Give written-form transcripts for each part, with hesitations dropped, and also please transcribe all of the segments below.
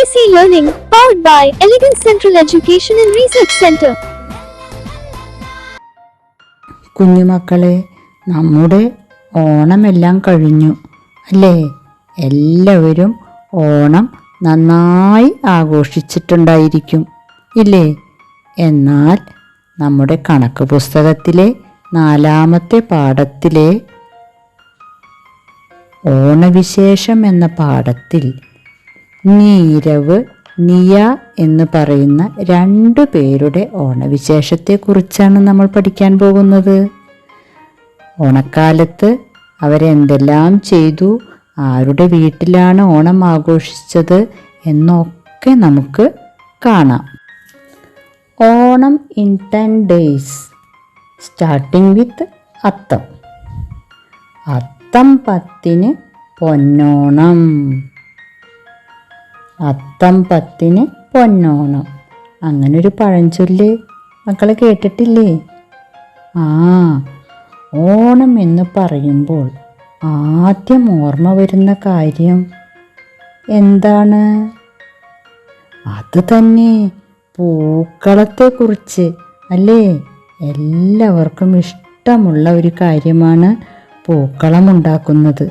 AC Learning, powered by Elegant Central Education and Research Center. കുഞ്ഞുമക്കളെ, നമ്മുടെ ഓണമെല്ലാം കഴിഞ്ഞു അല്ലേ? എല്ലാവരും ഓണം നന്നായി ആഘോഷിച്ചിട്ടുണ്ടായിരിക്കും ഇല്ലേ? എന്നാൽ നമ്മുടെ കണക്ക് പുസ്തകത്തിലെ 4-ാമത്തെ പാഠത്തിലെ ഓണവിശേഷം എന്ന പാഠത്തിൽ നീരവ്, നിയ എന്ന് പറയുന്ന 2 പേരുടെ ഓണവിശേഷത്തെക്കുറിച്ചാണ് നമ്മൾ പഠിക്കാൻ പോകുന്നത്. ഓണക്കാലത്ത് അവരെന്തെല്ലാം ചെയ്തു, ആരുടെ വീട്ടിലാണ് ഓണം ആഘോഷിച്ചത് എന്നൊക്കെ നമുക്ക് കാണാം. Onam in 10 days, starting with Atham. Atham 10-ന് പൊന്നോണം. അത്തം 10-ന് പൊന്നോണം. അങ്ങനൊരു പഴഞ്ചൊല്ല് മക്കളെ കേട്ടിട്ടില്ലേ? ഓണം എന്ന് പറയുമ്പോൾ ആദ്യം ഓർമ്മ വരുന്ന കാര്യം എന്താണ്? അത് തന്നെ, പൂക്കളത്തെക്കുറിച്ച് അല്ലേ? എല്ലാവർക്കും ഇഷ്ടമുള്ള ഒരു കാര്യമാണ് പൂക്കളം ഉണ്ടാക്കുന്നത്.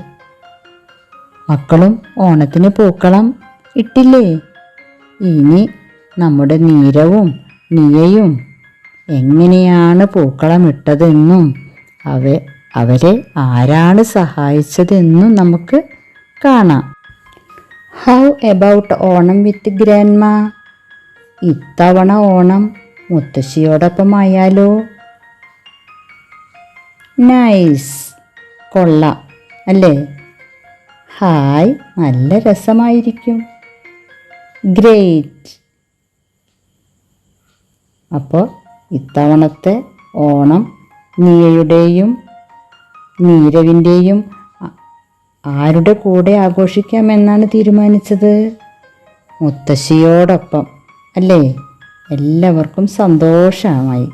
മക്കളും ഓണത്തിന് പൂക്കളം ഇട്ടില്ലേ? ഇനി നമ്മുടെ നീരവും നിയയും എങ്ങനെയാണ് പൂക്കളം ഇട്ടതെന്നും അവരെ ആരാണ് സഹായിച്ചതെന്നും നമുക്ക് കാണാം. How about Onam with grandma? ഇത്തവണ ഓണം മുത്തശ്ശിയോടൊപ്പം ആയാലോ? നൈസ്, കൊള്ളാം അല്ലേ? ഹായ്, നല്ല രസമായിരിക്കും. ഗ്രേറ്റ്. അപ്പോൾ ഇത്തവണത്തെ ഓണം നിയയുടെയും നീരവിൻ്റെയും ആരുടെ കൂടെ ആഘോഷിക്കാമെന്നാണ് തീരുമാനിച്ചത്? മുത്തശ്ശിയോടൊപ്പം അല്ലേ? എല്ലാവർക്കും സന്തോഷമായി.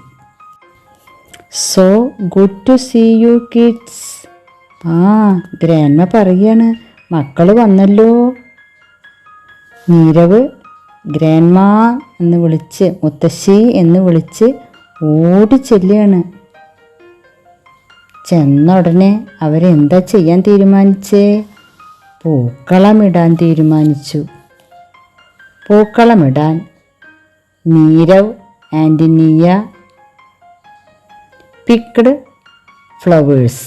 So good to see you kids. Grandma പറയാണ്, മക്കൾ വന്നല്ലോ. നീരവ് ഗ്രാൻഡ്മ എന്ന് വിളിച്ച്, മുത്തശ്ശി എന്ന് വിളിച്ച് ഓടി ചെല്ലുകയാണ്. ചെന്ന ഉടനെ അവരെന്താ ചെയ്യാൻ തീരുമാനിച്ചേ? പൂക്കളമിടാൻ തീരുമാനിച്ചു. പൂക്കളമിടാൻ നീരവ് ആൻഡ് നിയ പിക്ഡ് ഫ്ലവേഴ്സ്.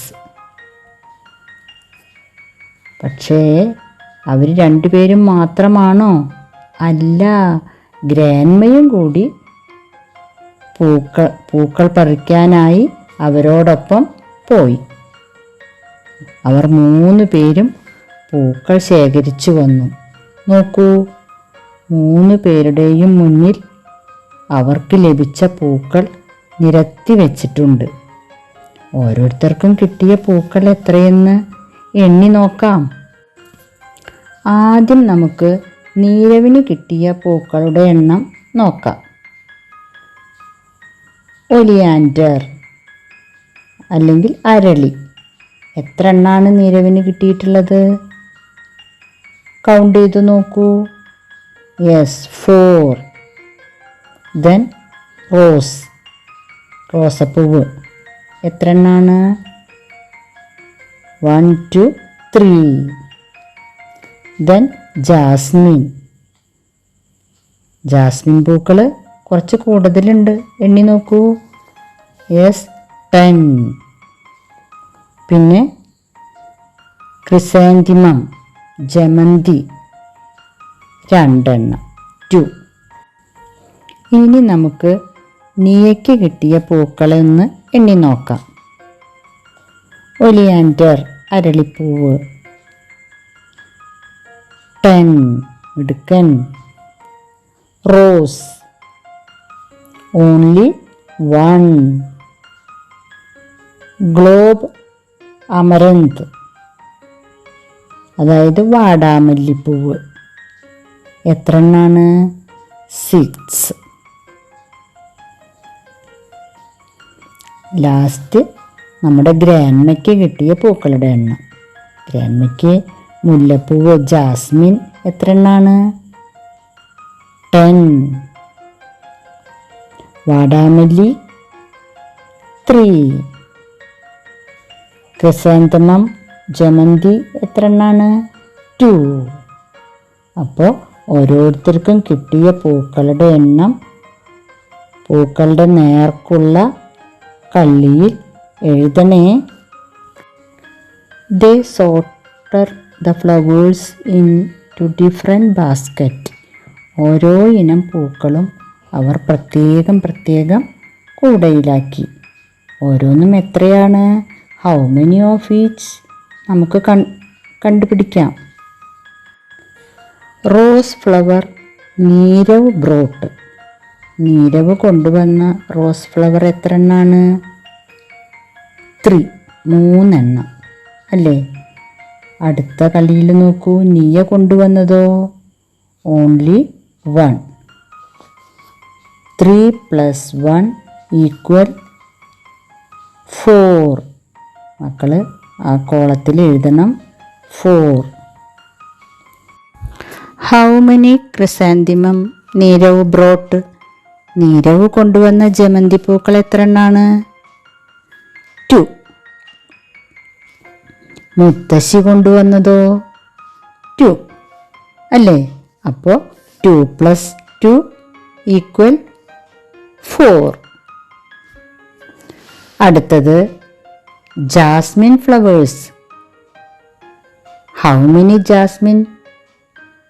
പക്ഷേ അവർ 2 പേരും മാത്രമാണോ? അല്ല, ഗ്രാൻഡ്മയും കൂടി പൂക്കൾ പറിക്കാനായി അവരോടൊപ്പം പോയി. അവർ 3 പേരും പൂക്കൾ ശേഖരിച്ചു വന്നു. നോക്കൂ, 3 പേരുടെയും മുന്നിൽ അവർക്ക് ലഭിച്ച പൂക്കൾ നിരത്തി വെച്ചിട്ടുണ്ട്. ഓരോരുത്തർക്കും കിട്ടിയ പൂക്കൾ എത്രയെന്ന് എണ്ണി നോക്കാം. ആദ്യം നമുക്ക് നീരവിന് കിട്ടിയ പൂക്കളുടെ എണ്ണം നോക്കാം. ഒലിയാൻഡർ അല്ലെങ്കിൽ അരളി. എത്ര എണ്ണമാണ് നീരവിന് കിട്ടിയിട്ടുള്ളത്? കൗണ്ട് ചെയ്ത് നോക്കൂ. യെസ്, 4. ദെൻ റോസ്, റോസപ്പൂവ്. എത്ര എണ്ണമാണ്? 1, 2, 3. Then Jasmine. ജാസ്മിൻ പൂക്കൾ കുറച്ച് കൂടുതലുണ്ട്, എണ്ണി നോക്കൂ. യെസ്, 10. പിന്നെ ക്രിസാന്തിമം, ജമന്തി, 2 എണ്ണം, 2. ഇനി നമുക്ക് നിയയ്ക്ക് കിട്ടിയ പൂക്കളൊന്ന് എണ്ണി നോക്കാം. ഒലിയാൻഡർ, അരളിപ്പൂവ്, 10. മിടുക്കൻ. Rose, only 1. ഗ്ലോബ് അമരന്ത്, അതായത് വാടാമല്ലിപ്പൂവ്, എത്ര എണ്ണമാണ്? 6. ലാസ്റ്റ് നമ്മുടെ ഗ്രാൻഡ്മയ്ക്ക് കിട്ടിയ പൂക്കളുടെ എണ്ണം. ഗ്രാൻഡ്മയ്ക്ക് മുല്ലപ്പൂവ്, ജാസ്മിൻ എത്ര എണ്ണമാണ്? 10. വാടാമല്ലി 3. ക്രിസാന്തമം ജമന്തി എത്ര എണ്ണാണ്? 2. അപ്പോൾ ഓരോരുത്തർക്കും കിട്ടിയ പൂക്കളുടെ എണ്ണം പൂക്കളുടെ നേർക്കുള്ള കള്ളിയിൽ എഴുതണേ. They sorted the flowers into different baskets. ഓരോ ഇനം പൂക്കളും അവർ പ്രത്യേകം പ്രത്യേകം കൂടയിലാക്കി. ഓരോന്നും എത്രയാണ്? ഹൗ മെനി ഓഫ് ഈച്ച് നമുക്ക് കണ്ടുപിടിക്കാം. Rose flower Nirav brought. Nirav കൊണ്ടുവന്ന റോസ് ഫ്ലവർ എത്ര എണ്ണാണ്? 3. 3 എണ്ണം അല്ലേ? അടുത്ത കളിയിൽ നോക്കൂ, നീയ കൊണ്ടുവന്നതോ? ഓൺലി 1. 3 + 1 = 4. മക്കൾ ആ കോളത്തിൽ എഴുതണം 4. How many chrysanthemum Nirav brought. Nirav കൊണ്ടുവന്ന ജമന്തി പൂക്കൾ എത്ര എണ്ണാണ്? 2. മുത്തശ്ശി കൊണ്ടുവന്നതോ? 2 അല്ലേ? അപ്പോൾ 2 + 2 = 4. അടുത്തത് jasmine flowers. How many jasmine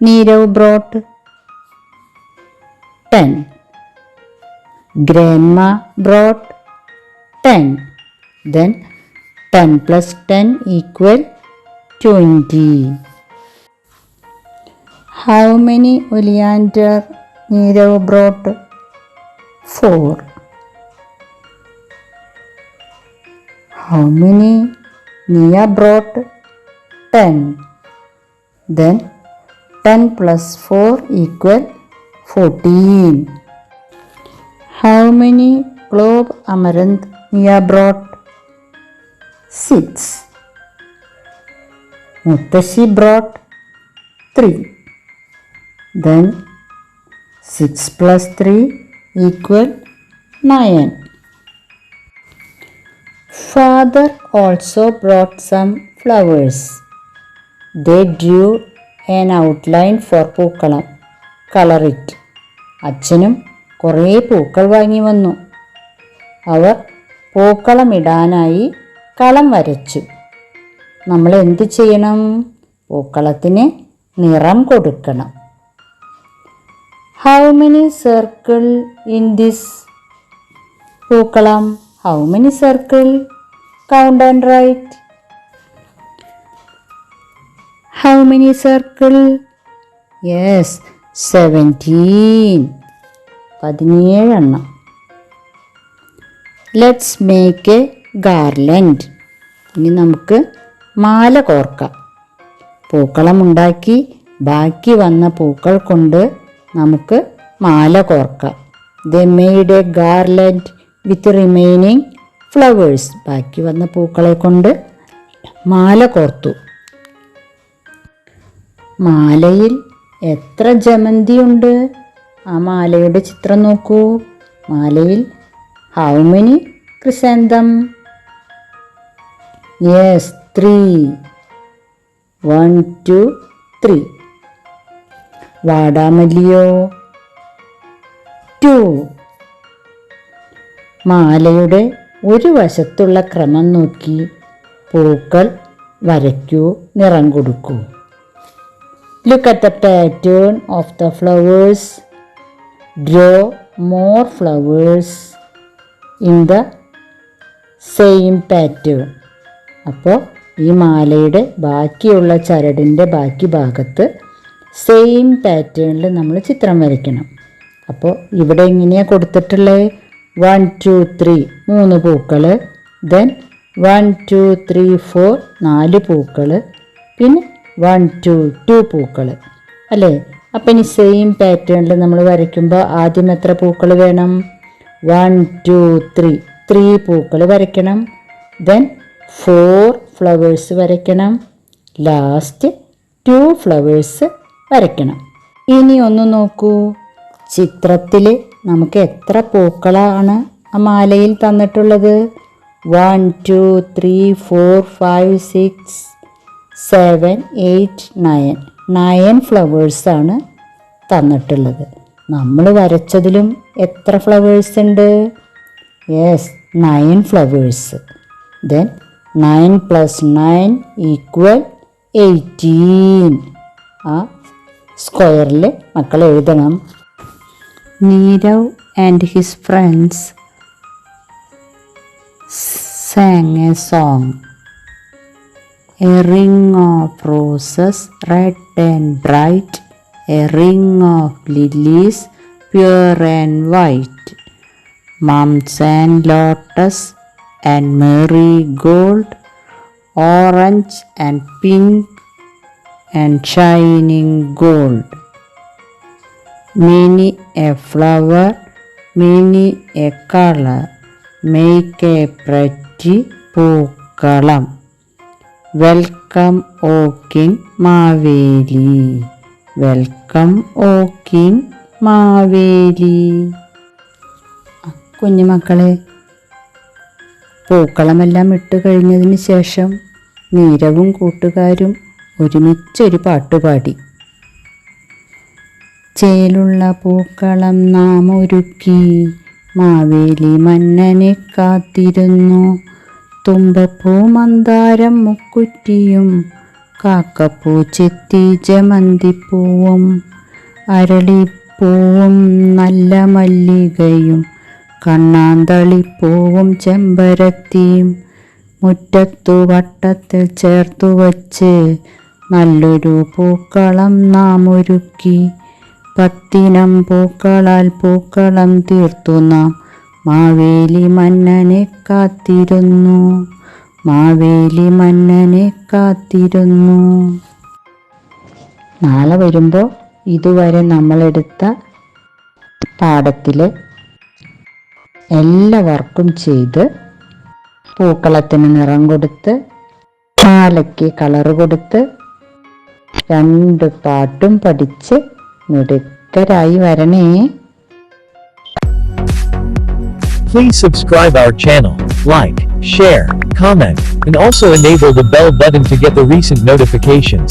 Nirav brought? 10. Grandma brought 10. Then 10 + 10 = 20. How many oleander Nirav brought? 4. How many Nia brought? 10. Then 10 + 4 = 14. How many clove amaranth Nia brought? 6. Muttashi brought 3. Then 6 + 3 = 9. Father also brought some flowers. They drew an outline for പൂക്കളം. Color it. അച്ഛനും കുറേ പൂക്കൾ വാങ്ങി വന്നു. അവർ പൂക്കളമിടാനായി കളം വരച്ചു. നമ്മൾ എന്ത് ചെയ്യണം? പൂക്കളത്തിന് നിറം കൊടുക്കണം. How many circle in this pookalam? How many circle? Count and write. How many circle? Yes, 17. 17 എണ്ണം. Let's make a garland. ഇനി നമുക്ക് മാല കോർക്കാം. പൂക്കളമുണ്ടാക്കി ബാക്കി വന്ന പൂക്കൾ കൊണ്ട് നമുക്ക് മാല കോർക്കാം. They made a garland with remaining flowers. ബാക്കി വന്ന പൂക്കളെ കൊണ്ട് മാല കോർത്തു. മാലയിൽ എത്ര ജമന്തിയുണ്ട്? ആ മാലയുടെ ചിത്രം നോക്കൂ. മാലയിൽ ഹൗ മെനി ക്രിസാന്തം? യെസ്, 3. 1, 2, 3. വാടാമല്ലിയോ? 2. മാലയുടെ ഒരു വശത്തുള്ള ക്രമം നോക്കി പൂക്കൾ വരയ്ക്കൂ, നിറം കൊടുക്കൂ. Look at the pattern of the flowers. Draw more flowers in the same pattern. അപ്പോൾ ഈ മാലയുടെ ബാക്കിയുള്ള ചരടിൻ്റെ ബാക്കി ഭാഗത്ത് സെയിം പാറ്റേണിൽ നമ്മൾ ചിത്രം വരയ്ക്കണം. അപ്പോൾ ഇവിടെ എങ്ങനെയാണ് കൊടുത്തിട്ടുള്ളത്? 1, 2, 3 3 പൂക്കൾ, ദെൻ 1, 2, 3, 4 4 പൂക്കൾ, പിന്നെ 1, 2, 2 പൂക്കൾ അല്ലേ? അപ്പം ഇനി സെയിം പാറ്റേണിൽ നമ്മൾ വരയ്ക്കുമ്പോൾ ആദ്യം എത്ര പൂക്കൾ വേണം? 1, 2, 3 3 പൂക്കൾ വരയ്ക്കണം. ദെൻ 4 ഫ്ലവേഴ്സ് വരയ്ക്കണം. ലാസ്റ്റ് 2 ഫ്ലവേഴ്സ് വരയ്ക്കണം. ഇനി ഒന്ന് നോക്കൂ, ചിത്രത്തിൽ നമുക്ക് എത്ര പൂക്കളാണ് ആ മാലയിൽ തന്നിട്ടുള്ളത്? 1 2 3 4 5 6 7 8 9 9 ഫ്ലവേഴ്സാണ് തന്നിട്ടുള്ളത്. നമ്മൾ വരച്ചതിലും എത്ര ഫ്ലവേഴ്സ് ഉണ്ട്? Yes, 9 flowers. ദെൻ 9 + 9 = 18. ആ സ്ക്വയറിൽ മക്കൾ എഴുതണം. Nirav and his friends sang a song. A ring of roses red and bright, a ring of lilies pure and white, mums and lotus and marigold, orange and pink and shining gold. Many a flower, many a color, make a pretty പൂക്കളം. Welcome ഓ king Maveli, welcome ഓ king Maveli. കുഞ്ഞുമക്കളെ, പൂക്കളമെല്ലാം ഇട്ട് കഴിഞ്ഞതിന് ശേഷം നീരവും കൂട്ടുകാരും ഒരുമിച്ചൊരു പാട്ടുപാടി. ചേലുള്ള പൂക്കളം നാം ഒരുക്കി, മാവേലി മന്നനെ കാത്തിരുന്നു. തുമ്പപ്പൂ മന്ദാരം മുക്കുറ്റിയും, കാക്കപ്പൂ ചെത്തി ജമന്തിപ്പൂവും, അരളിപ്പൂവും നല്ല മല്ലികയും, കണ്ണാന്തളിപ്പൂവും ചെമ്പരത്തിയും മുറ്റത്തു വട്ടത്തിൽ ചേർത്തു വച്ച് നല്ലൊരു പൂക്കളം നാം ഒരുക്കി. 10 ഇനം പൂക്കളാൽ പൂക്കളം തീർത്തു നാം, മാവേലി മന്നനെ കാത്തിരുന്നു, മാവേലി മന്നനെ കാത്തിരുന്നു. നാളെ വരുമ്പോൾ ഇതുവരെ നമ്മളെടുത്ത പാഠത്തിലെ എല്ലാ വർക്കും ചെയ്ത് പൂക്കളത്തിന് നിറം കൊടുത്ത് മാലയ്ക്ക് കളറ് കൊടുത്ത് 2 പാട്ടും പഠിച്ച് മിടുക്കരായി വരണേ. Please subscribe our channel, like, share, comment, and also enable the bell button to get the recent notifications.